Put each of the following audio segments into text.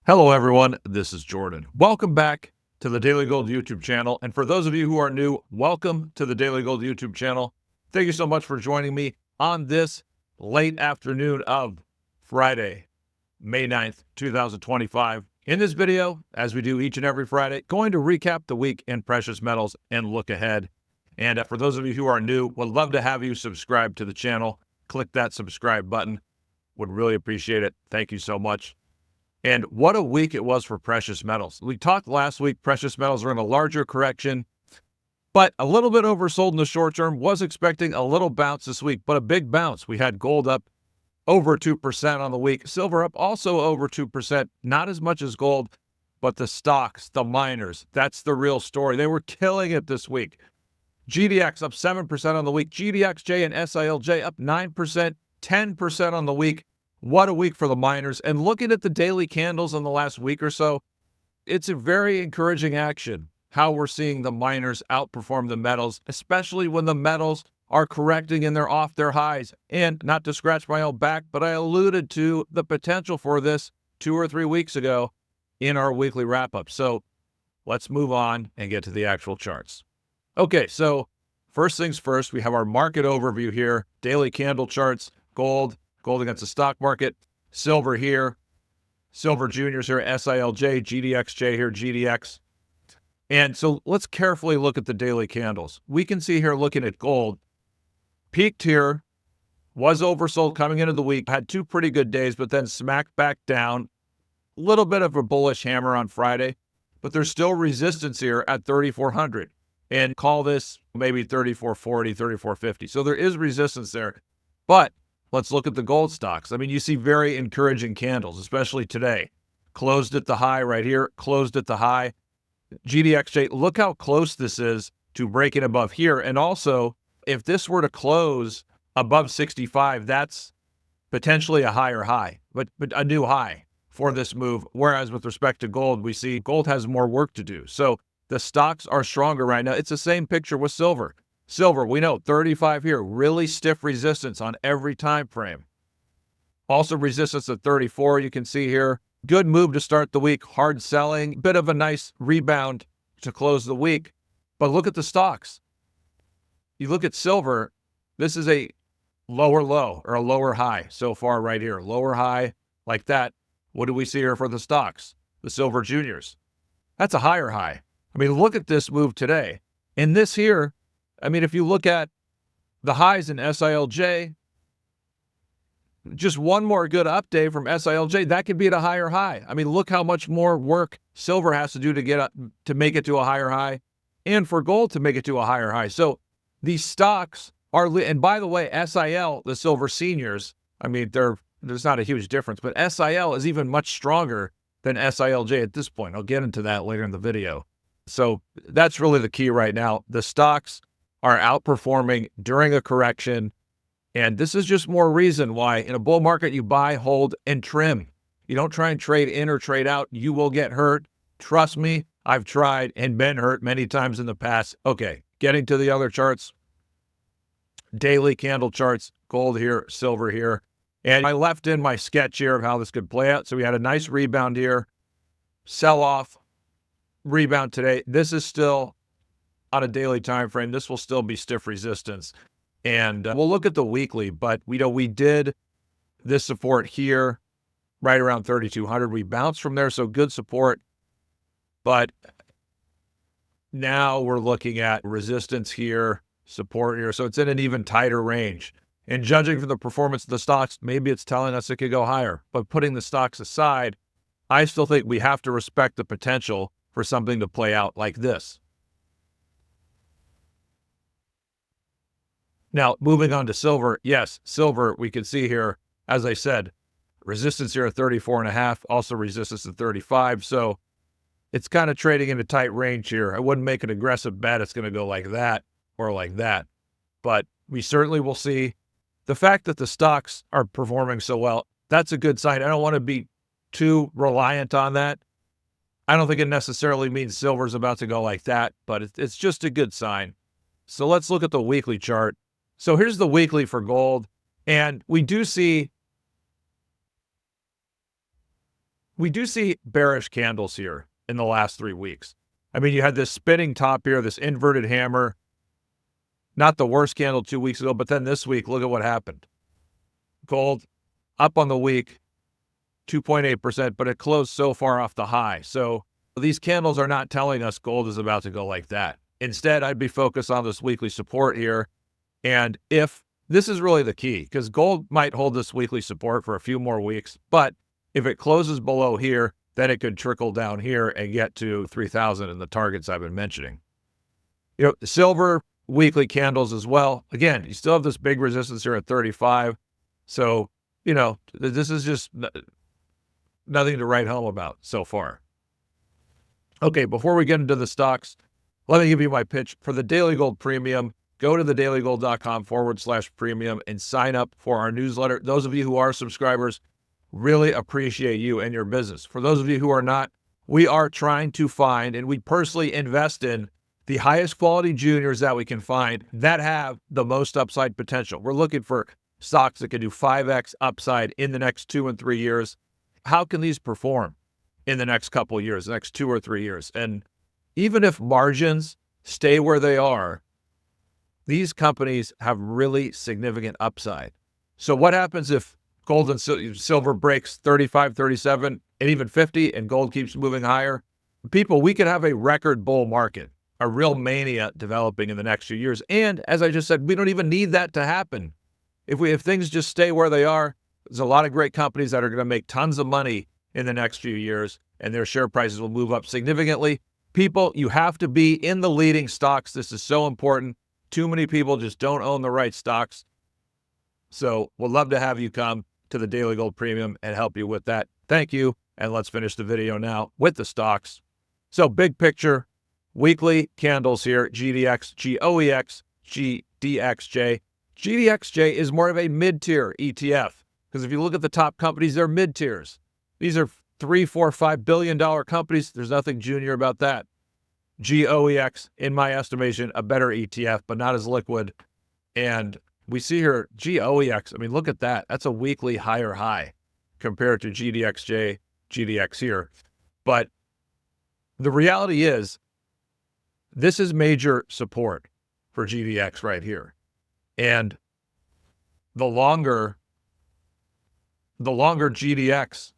Hello, everyone. This is Jordan. Welcome back to the Daily Gold YouTube channel. And for those of you who are new, welcome to the Daily Gold YouTube channel. Thank you so much for joining me on this late afternoon of Friday, May 9th, 2025. In this video, as we do each and every Friday, going to recap the week in precious metals and look ahead. And for those of you who are new, would love to have you subscribe to the channel. Click that subscribe button. Would really appreciate it. Thank you so much. And what a week it was for precious metals. We talked last week, precious metals are in a larger correction, but a little bit oversold in the short term. Was expecting a little bounce this week, but a big bounce. We had gold up over 2% on the week. Silver up also over 2%, not as much as gold, but the stocks, the miners, that's the real story. They were killing it this week. GDX up 7% on the week. GDXJ and SILJ up 9%, 10% on the week. What a week for the miners. And looking at the daily candles in the last week or so, it's a very encouraging action how we're seeing the miners outperform the metals, especially when the metals are correcting and they're off their highs. And not to scratch my own back, but I alluded to the potential for this 2 or 3 weeks ago in our weekly wrap-up. So let's move on and get to the actual charts. Okay, so first things first, we have our market overview here, daily candle charts, gold against the stock market, silver here, silver juniors here, SILJ, GDXJ here, GDX. And so let's carefully look at the daily candles. We can see here looking at gold, peaked here, was oversold coming into the week, had 2 pretty good days, but then smacked back down. A little bit of a bullish hammer on Friday, but there's still resistance here at 3,400. And call this maybe 3440, 3450. So there is resistance there. But let's look at the gold stocks. I mean, you see very encouraging candles, especially today. Closed at the high right here, closed at the high. GDXJ, look how close this is to breaking above here. And also, if this were to close above 65, that's potentially a higher high, but a new high for this move. Whereas with respect to gold, we see gold has more work to do. So the stocks are stronger right now. It's the same picture with silver. Silver, we know 35 here, really stiff resistance on every time frame. Also resistance at 34, you can see here. Good move to start the week, hard selling, bit of a nice rebound to close the week. But look at the stocks. You look at silver, this is a lower low or a lower high so far right here. Lower high like that. What do we see here for the stocks? The silver juniors. That's a higher high. I mean, look at this move today. And this here, I mean, if you look at the highs in SILJ, just one more good up day from SILJ, that could be at a higher high. I mean, look how much more work silver has to do to get up, to make it to a higher high, and for gold to make it to a higher high. So these stocks are, and by the way, SIL, the silver seniors, I mean, there's not a huge difference, but SIL is even much stronger than SILJ at this point. I'll get into that later in the video. So that's really the key right now. The stocks are outperforming during a correction. And this is just more reason why in a bull market, you buy, hold, and trim. You don't try and trade in or trade out. You will get hurt. Trust me, I've tried and been hurt many times in the past. Okay, getting to the other charts. Daily candle charts, gold here, silver here. And I left in my sketch here of how this could play out. So we had a nice rebound here, sell off, rebound today. This is still on a daily time frame. This will still be stiff resistance. And we'll look at the weekly, but we did this support here right around 3,200. We bounced from there, so good support. But now we're looking at resistance here, support here. So it's in an even tighter range. And judging from the performance of the stocks, maybe it's telling us it could go higher. But putting the stocks aside, I still think we have to respect the potential for something to play out like this. Now, moving on to silver, yes, silver, we can see here, as I said, resistance here at 34.5, also resistance at 35. So it's kind of trading in a tight range here. I wouldn't make an aggressive bet it's going to go like that or like that. But we certainly will see. The fact that the stocks are performing so well, that's a good sign. I don't want to be too reliant on that. I don't think it necessarily means silver's about to go like that, but it's just a good sign. So let's look at the weekly chart. So here's the weekly for gold. And we do see we do see bearish candles here in the last 3 weeks. I mean, you had this spinning top here, this inverted hammer, not the worst candle 2 weeks ago, but then this week, look at what happened. Gold up on the week, 2.8%, but it closed so far off the high. So these candles are not telling us gold is about to go like that. Instead, I'd be focused on this weekly support here. And if this is really the key, because gold might hold this weekly support for a few more weeks, but if it closes below here, then it could trickle down here and get to 3,000 and the targets I've been mentioning. You know, silver weekly candles as well. Again, you still have this big resistance here at 35. So, you know, this is just nothing to write home about so far. Okay, before we get into the stocks, let me give you my pitch for the Daily Gold Premium. Go to thedailygold.com/premium and sign up for our newsletter. Those of you who are subscribers, really appreciate you and your business. For those of you who are not, we are trying to find, and we personally invest in, the highest quality juniors that we can find that have the most upside potential. We're looking for stocks that can do 5x upside in the next 2 and 3 years. How can these perform in the next couple of years, the next 2 or 3 years? And even if margins stay where they are, these companies have really significant upside. So what happens if gold and silver breaks 35, 37, and even 50, and gold keeps moving higher? People, we could have a record bull market, a real mania developing in the next few years. And as I just said, we don't even need that to happen. If things just stay where they are, there's a lot of great companies that are going to make tons of money in the next few years, and their share prices will move up significantly. People, you have to be in the leading stocks. This is so important. Too many people just don't own the right stocks. So we'd love to have you come to the Daily Gold Premium and help you with that. Thank you. And let's finish the video now with the stocks. So big picture, weekly candles here, GDX, GOEX, GDXJ. GDXJ is more of a mid-tier ETF, because if you look at the top companies, they're mid-tiers. These are $3, $4, $5 billion companies. There's nothing junior about that. GOEX, in my estimation, a better ETF, but not as liquid. And we see here GOEX. I mean, look at that. That's a weekly higher high compared to GDXJ, GDX here. But the reality is, this is major support for GDX right here. And the longer GDX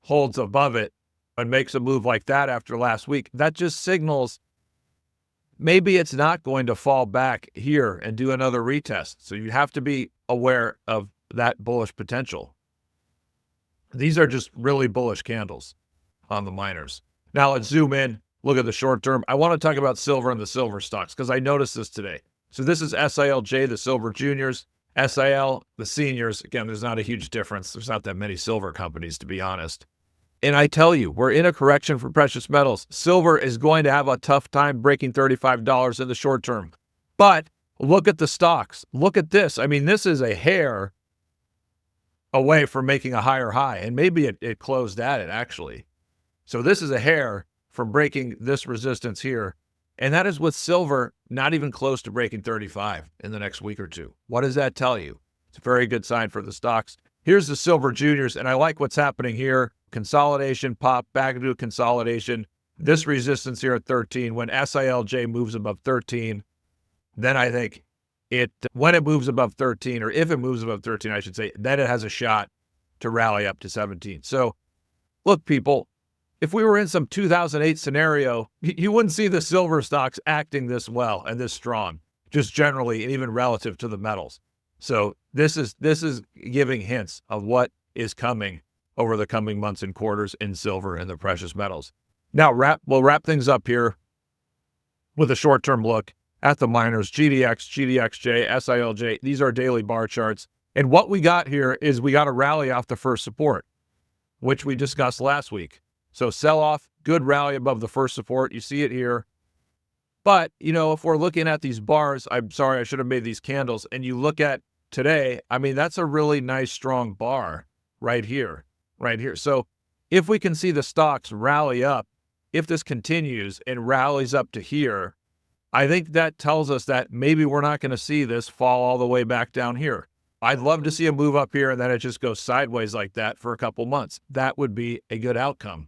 holds above it and makes a move like that after last week, that just signals maybe it's not going to fall back here and do another retest. So you have to be aware of that bullish potential. These are just really bullish candles on the miners. Now let's zoom in, look at the short term. I want to talk about silver and the silver stocks because I noticed this today. So this is SILJ, the silver juniors, SIL, the seniors. Again, there's not a huge difference. There's not that many silver companies, to be honest. And I tell you, we're in a correction for precious metals. Silver is going to have a tough time breaking $35 in the short term. But look at the stocks. Look at this. I mean, this is a hair away from making a higher high. And maybe it closed at it, actually. So this is a hair from breaking this resistance here. And that is with silver not even close to breaking 35 in the next week or two. What does that tell you? It's a very good sign for the stocks. Here's the silver juniors, and I like what's happening here. Consolidation, pop, back into a consolidation. This resistance here at 13, when SILJ moves above 13, then I think when it moves above 13, or if it moves above 13, I should say, then it has a shot to rally up to 17. So look, people, if we were in some 2008 scenario, you wouldn't see the silver stocks acting this well and this strong, just generally, and even relative to the metals. So this is giving hints of what is coming over the coming months and quarters in silver and the precious metals. Now, we'll wrap things up here with a short-term look at the miners, GDX, GDXJ, SILJ. These are daily bar charts. And what we got here is we got a rally off the first support, which we discussed last week. So sell-off, good rally above the first support. You see it here. But, you know, if we're looking at these bars, I'm sorry, I should have made these candles, and you look at today, I mean, that's a really nice, strong bar right here. So if we can see the stocks rally up, if this continues and rallies up to here, I think that tells us that maybe we're not going to see this fall all the way back down here. I'd love to see a move up here and then it just goes sideways like that for a couple months. That would be a good outcome.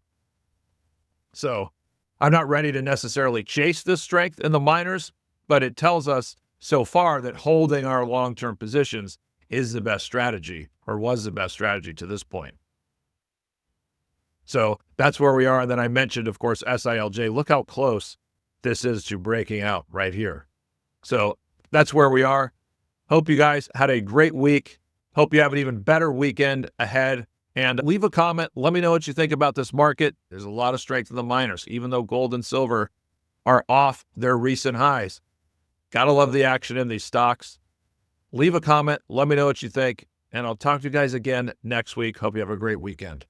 So I'm not ready to necessarily chase this strength in the miners, but it tells us so far that holding our long-term positions is the best strategy, or was the best strategy to this point. So that's where we are. And then I mentioned, of course, SILJ. Look how close this is to breaking out right here. So that's where we are. Hope you guys had a great week. Hope you have an even better weekend ahead. And leave a comment. Let me know what you think about this market. There's a lot of strength in the miners, even though gold and silver are off their recent highs. Gotta love the action in these stocks. Leave a comment. Let me know what you think. And I'll talk to you guys again next week. Hope you have a great weekend.